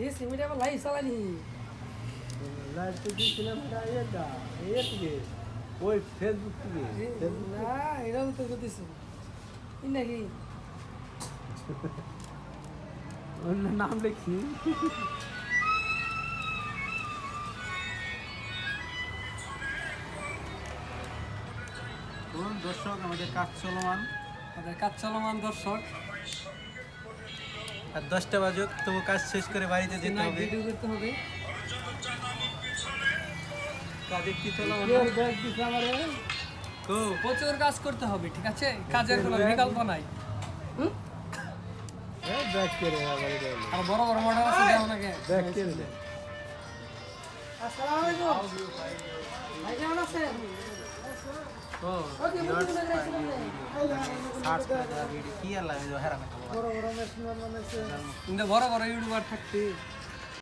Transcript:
এই সিমিটা আবার লাইভ চালানি লাইভ তো দিয়েছিলাম এটা এই থেকে ওই ফেসবুক থেকে না এটাও তো করতেছি নাকি অন্য নাম লিখি দর্শক আমাদের কাজ চলমান দর্শক আর 10টা বাজুক তবু কাজ শেষ করে বাড়িতে যেতে হবে ভিডিও করতে হবে কাজের কি চলমান প্রচুর কাজ করতে হবে ঠিক আছে কাজের কোনো বিকল্প নাই ব্যাক করে আর বড় বড় মডেল আছে দাও নাকি ব্যাক করে দে আসসালামু আলাইকুম ভাই কেমন আছেন ওকে মুখ করে রাখছিলাম কি আর লাগে হেরামে বড় বড় মেশিন বানাইছে বড় বড় ইউটিউবার থাকতে